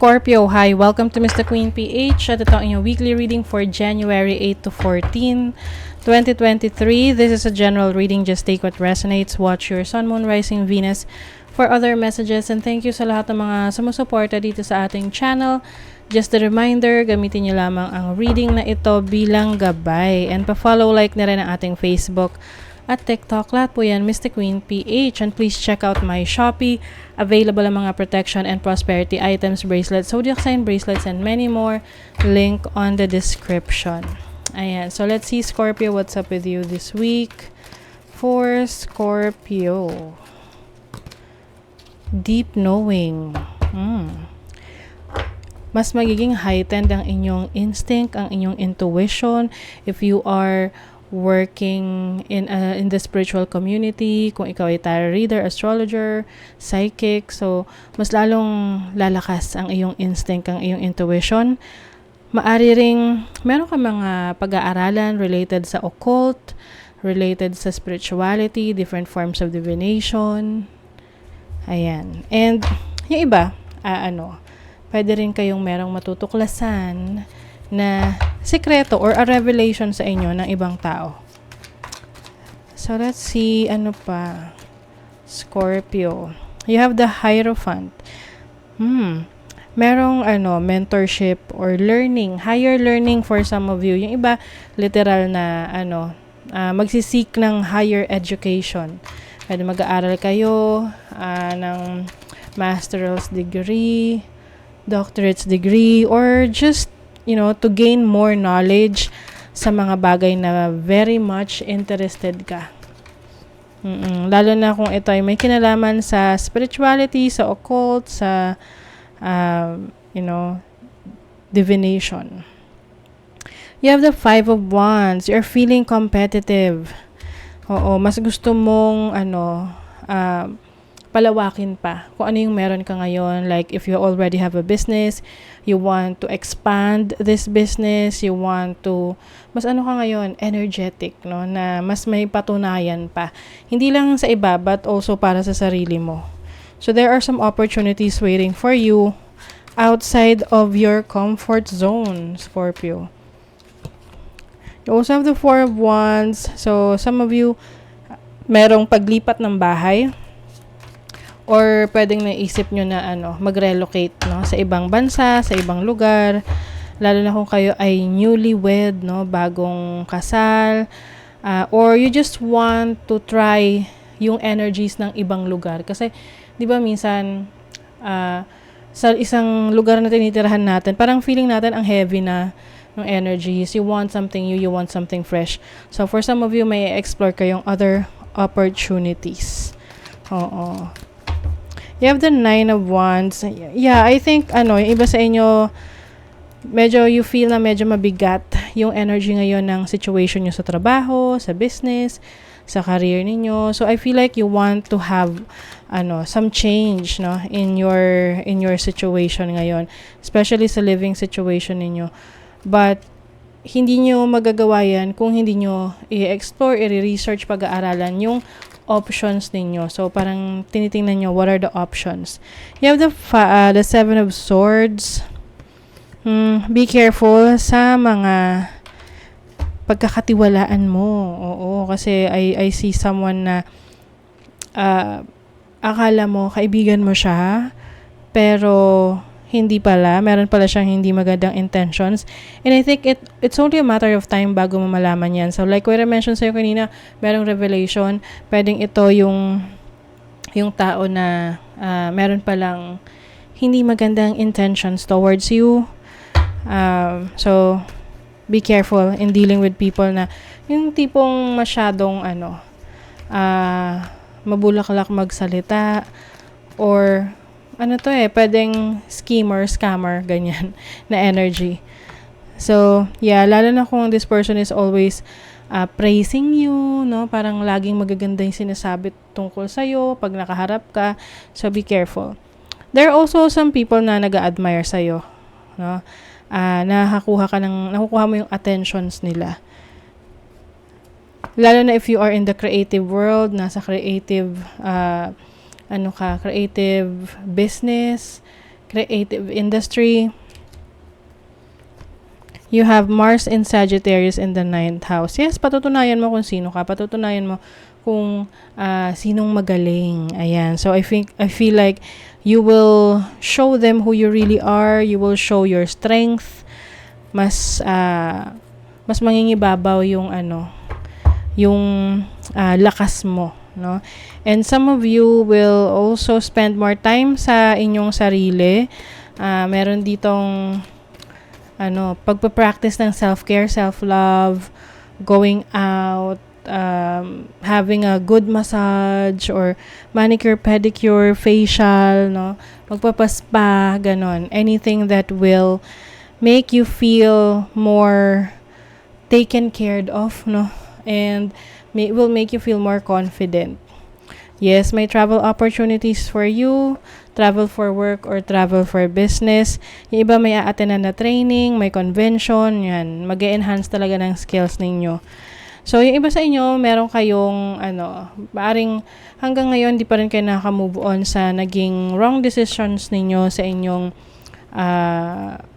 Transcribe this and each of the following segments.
Scorpio, hi! Welcome to Mr. Queen PH at ito ang inyong weekly reading for January 8 to 14, 2023. This is a general reading. Just take what resonates. Watch your Sun, Moon, Rising, Venus for other messages. And thank you sa lahat ng mga sumusuporta dito sa ating channel. Just a reminder, gamitin niyo lamang ang reading na ito bilang gabay. And pa-follow, like na rin ang ating Facebook at TikTok. Lahat po yan, Mystic Queen PH. And please check out my Shopee. Available ang mga protection and prosperity items, bracelets, zodiac sign bracelets, and many more. Link on the description. Ayan. So let's see, Scorpio, what's up with you this week? For Scorpio. Deep knowing. Mas magiging heightened ang inyong instinct, ang inyong intuition. If you are working in the spiritual community, kung ikaw ay tarot reader, astrologer, psychic, so mas lalong lalakas ang iyong instinct, ang iyong intuition. Maari ring meron ka mga pag-aaralan related sa occult, related sa spirituality, different forms of divination. Ayan. And yung iba, pwede rin kayong merong matutuklasan na sekreto or a revelation sa inyo ng ibang tao. So let's see, ano pa? Scorpio. You have the Hierophant. Merong mentorship or learning, higher learning for some of you. Yung iba, literal na magsisik ng higher education. Pwede mag-aaral kayo ng master's degree, doctorate's degree, or just to gain more knowledge sa mga bagay na very much interested ka. Lalo na kung ito ay may kinalaman sa spirituality, sa occult, sa, divination. You have the Five of Wands. You're feeling competitive. Oo, mas gusto mong, palawakin pa kung ano yung meron ka ngayon. Like, if you already have a business, you want to expand this business, you want to, mas ka ngayon, energetic, no? Na mas may patunayan pa. Hindi lang sa iba, but also para sa sarili mo. So, there are some opportunities waiting for you outside of your comfort zone, Scorpio. You also have the Four of Wands. So, some of you, merong paglipat ng bahay, or pwedeng naisip nyo na mag-relocate sa ibang bansa, sa ibang lugar, lalo na kung kayo ay newlywed, bagong kasal, or you just want to try yung energies ng ibang lugar. Kasi, di ba minsan, sa isang lugar na tinitirahan natin, parang feeling natin ang heavy na ng energies. You want something new, you want something fresh. So, for some of you, may explore kayong other opportunities. Oo. You have the Nine of Wands. Yeah, I think, yung iba sa inyo, medyo you feel na medyo mabigat yung energy ngayon ng situation nyo sa trabaho, sa business, sa career ninyo. So, I feel like you want to have, some change, in your situation ngayon. Especially sa living situation ninyo. But, hindi nyo magagawa yan kung hindi nyo i-explore, i-research, pag-aaralan yung options ninyo. So, parang tinitingnan nyo, what are the options? You have the Seven of Swords. Be careful sa mga pagkakatiwalaan mo. Oo, kasi I see someone na akala mo, kaibigan mo siya, pero hindi pala. Meron pala siyang hindi magandang intentions. And I think it's only a matter of time bago mo malaman yan. So, like what I mentioned sa'yo kanina, merong revelation. Pwedeng ito yung tao na meron palang hindi magandang intentions towards you. So, be careful in dealing with people na yung tipong masyadong mabulaklak magsalita, or pwedeng schemer, scammer, ganyan, na energy. So, yeah, lalo na kung this person is always praising you, parang laging magaganda yung sinasabi tungkol sa'yo pag nakaharap ka. So, be careful. There are also some people na nag-a-admire sa'yo, nakukuha mo yung attentions nila. Lalo na if you are in the creative world, nasa creative creative business, creative industry. You have Mars in Sagittarius in the 9th house. Yes, patutunayan mo kung sino ka. Patutunayan mo kung sinong magaling. Ayan. So, I feel like you will show them who you really are. You will show your strength. Mas mangingibabaw yung lakas mo, no? And some of you will also spend more time sa inyong sarili. Meron ditong pagpa-practice ng self-care, self-love, going out, having a good massage or manicure, pedicure, facial, no? Magpapaspa, ganon. Anything that will make you feel more taken care of, no? And will make you feel more confident. Yes, may travel opportunities for you, travel for work or travel for business. Yung iba may a-attendan na training, may convention, yan. Mag-e-enhance talaga ng skills ninyo. So, yung iba sa inyo, meron kayong, maaring hanggang ngayon, di pa rin kayo naka-move on sa naging wrong decisions ninyo sa inyong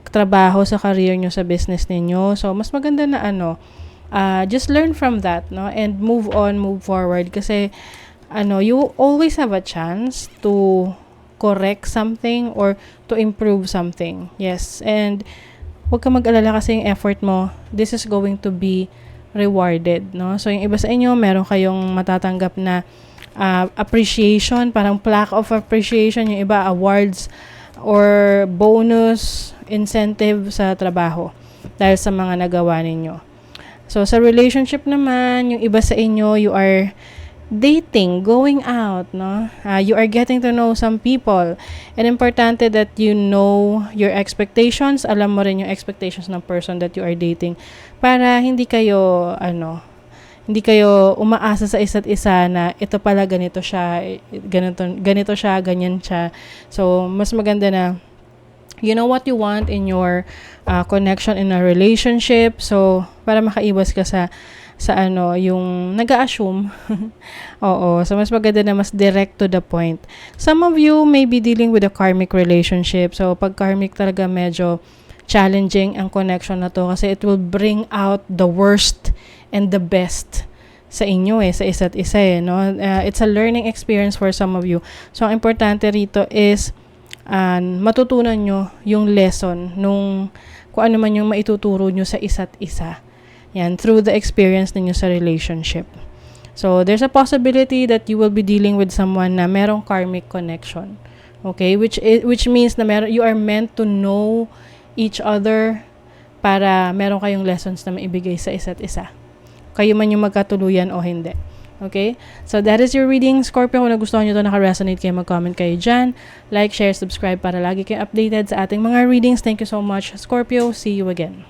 trabaho, sa career nyo, sa business ninyo. So, mas maganda na just learn from that, no? And move on, move forward. Kasi, you always have a chance to correct something or to improve something. Yes. And huwag ka mag-alala kasi yung effort mo, this is going to be rewarded, no? So, yung iba sa inyo, meron kayong matatanggap na appreciation, parang plaque of appreciation, yung iba awards or bonus, incentive sa trabaho dahil sa mga nagawa ninyo. So, sa relationship naman, yung iba sa inyo, you are dating, going out, no? You are getting to know some people. And importante that you know your expectations, alam mo rin yung expectations ng person that you are dating para hindi kayo umaasa sa isa't isa na ito pala ganito siya, ganito siya, ganyan siya. So, mas maganda na you know what you want in your connection in a relationship. So, para makaiwas ka sa yung nag-a-assume. Oo. So, mas maganda na mas direct to the point. Some of you may be dealing with a karmic relationship. So, pag karmic talaga medyo challenging ang connection na to kasi it will bring out the worst and the best sa inyo sa isa't isa no? It's a learning experience for some of you. So, ang importante rito is matutunan nyo yung lesson kung ano man yung maituturo nyo sa isa't isa. Yan, through the experience ninyo sa relationship. So, there's a possibility that you will be dealing with someone na merong karmic connection. Okay? Which means na you are meant to know each other para meron kayong lessons na maibigay sa isa't isa. Kayo man yung magkatuluyan o hindi. Okay? So, that is your reading, Scorpio. Kung nagustuhan nyo ito, naka-resonate kayo, mag-comment kayo dyan. Like, share, subscribe para lagi kayo updated sa ating mga readings. Thank you so much, Scorpio. See you again.